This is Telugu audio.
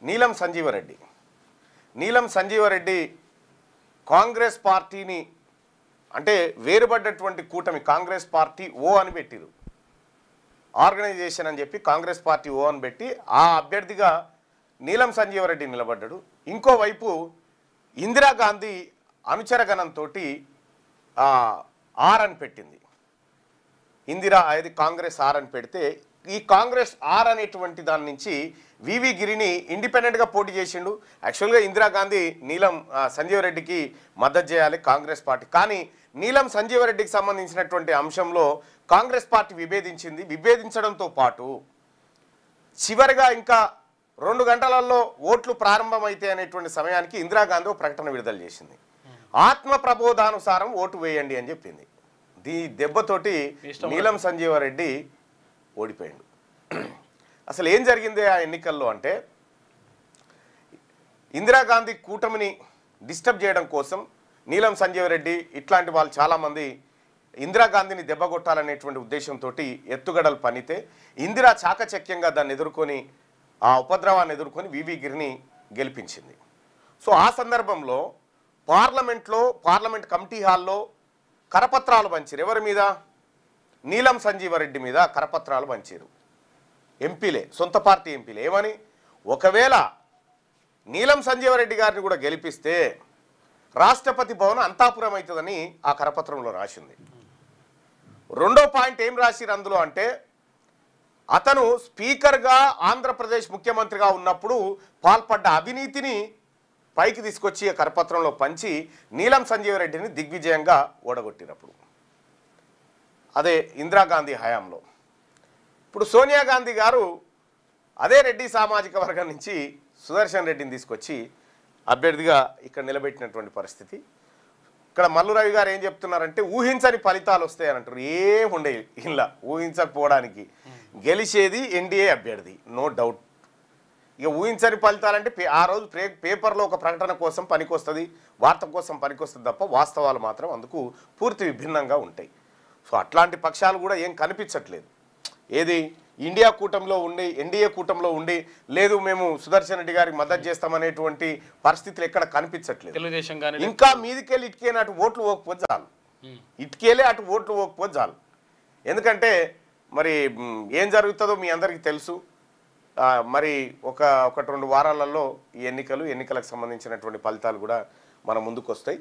నీలం సంజీవరెడ్డి నీలం సంజీవరెడ్డి కాంగ్రెస్ పార్టీని అంటే వేరుపడ్డటువంటి కూటమి కాంగ్రెస్ పార్టీ ఓ అని పెట్టిరు ఆర్గనైజేషన్ అని చెప్పి కాంగ్రెస్ పార్టీ ఓ అని పెట్టి ఆ అభ్యర్థిగా నీలం సంజీవరెడ్డి నిలబడ్డాడు. ఇంకోవైపు ఇందిరాగాంధీ అనుచరగణంతో ఆర్ అని పెట్టింది. ఇందిరా అది కాంగ్రెస్ ఆర్ అని పెడితే ఈ కాంగ్రెస్ ఆర్ అనేటువంటి దాని నుంచి వివి గిరిని ఇండిపెండెంట్గా పోటీ చేసిండు. యాక్చువల్గా ఇందిరాగాంధీ నీలం సంజీవరెడ్డికి మద్దతు చేయాలి కాంగ్రెస్ పార్టీ, కానీ నీలం సంజీవరెడ్డికి సంబంధించినటువంటి అంశంలో కాంగ్రెస్ పార్టీ విభేదించింది. విభేదించడంతో పాటు చివరిగా ఇంకా 2 గంటలలో ఓట్లు ప్రారంభమైతే అనేటువంటి సమయానికి ఇందిరాగాంధీ ప్రకటన విడుదల చేసింది. ఆత్మ ప్రబోధానుసారం ఓటు వేయండి అని చెప్పింది. ఈ దెబ్బతోటి నీలం సంజీవరెడ్డి ఓడిపోయాడు. అసలు ఏం జరిగింది ఆ ఎన్నికల్లో అంటే ఇందిరాగాంధీ కూటమిని డిస్టర్బ్ చేయడం కోసం నీలం సంజీవరెడ్డి ఇట్లాంటి వాళ్ళు చాలామంది ఇందిరాగాంధీని దెబ్బగొట్టాలనేటువంటి ఉద్దేశంతో ఎత్తుగడలు పనితే ఇందిరా చాకచక్యంగా దాన్ని ఎదుర్కొని ఆ ఉపద్రవాన్ని ఎదుర్కొని వివి గిరిని గెలిపించింది. సో ఆ సందర్భంలో పార్లమెంట్ కమిటీ హాల్లో కరపత్రాలు పంచారు. ఎవరి మీద? నీలం సంజీవరెడ్డి మీద కరపత్రాలు పంచారు. ఎంపీలే, సొంత పార్టీ ఎంపీలే. ఏమని? ఒకవేళ నీలం సంజీవరెడ్డి గారిని కూడా గెలిపిస్తే రాష్ట్రపతి భవనం అంతాపురం అవుతుందని ఆ కరపత్రంలో రాసింది. రెండో పాయింట్ ఏం రాసిరు అందులో అంటే అతను స్పీకర్గా ఆంధ్రప్రదేశ్ ముఖ్యమంత్రిగా ఉన్నప్పుడు పాల్పడ్డ అవినీతిని పైకి తీసుకొచ్చి ఆ కరపత్రంలో పంచి నీలం సంజీవరెడ్డిని దిగ్విజయంగా ఓడగొట్టినప్పుడు అదే ఇందిరాగాంధీ హయాంలో. ఇప్పుడు సోనియా గాంధీ గారు అదే రెడ్డి సామాజిక వర్గం నుంచి సుదర్శన్ రెడ్డిని తీసుకొచ్చి అభ్యర్థిగా ఇక్కడ నిలబెట్టినటువంటి పరిస్థితి. ఇక్కడ మల్లు రవి గారు ఏం చెప్తున్నారంటే ఊహించని ఫలితాలు వస్తాయని అంటారు. ఏముండే ఇలా ఊహించకపోవడానికి, గెలిచేది ఎన్డీఏ అభ్యర్థి, నో డౌట్. ఇక ఊహించని ఫలితాలంటే ఆ రోజు పేపర్లో ఒక ప్రకటన కోసం పనికొస్తుంది, వార్త కోసం పనికొస్తుంది తప్ప వాస్తవాలు మాత్రం అందుకు పూర్తి విభిన్నంగా ఉంటాయి. సో అట్లాంటి పక్షాలు కూడా ఏం కనిపించట్లేదు. ఏది ఇండియా కూటమిలో ఉండి ఎన్డీఏ కూటమిలో ఉండి లేదు మేము సుదర్శన్ రెడ్డి గారికి మద్దతు చేస్తామనేటువంటి పరిస్థితులు ఎక్కడ కనిపించట్లేదు. ఇంకా మీదికెళ్ళి ఇటుకేనే అటు ఓట్లు పోకపోతే చాలు, ఇటుకేలే అటు ఓట్లు పోకపోతే చాలు. ఎందుకంటే మరి ఏం జరుగుతుందో మీ అందరికీ తెలుసు. మరి ఒక 1-2 వారాలలో ఈ ఎన్నికలకు సంబంధించినటువంటి ఫలితాలు కూడా మన ముందుకు వస్తాయి.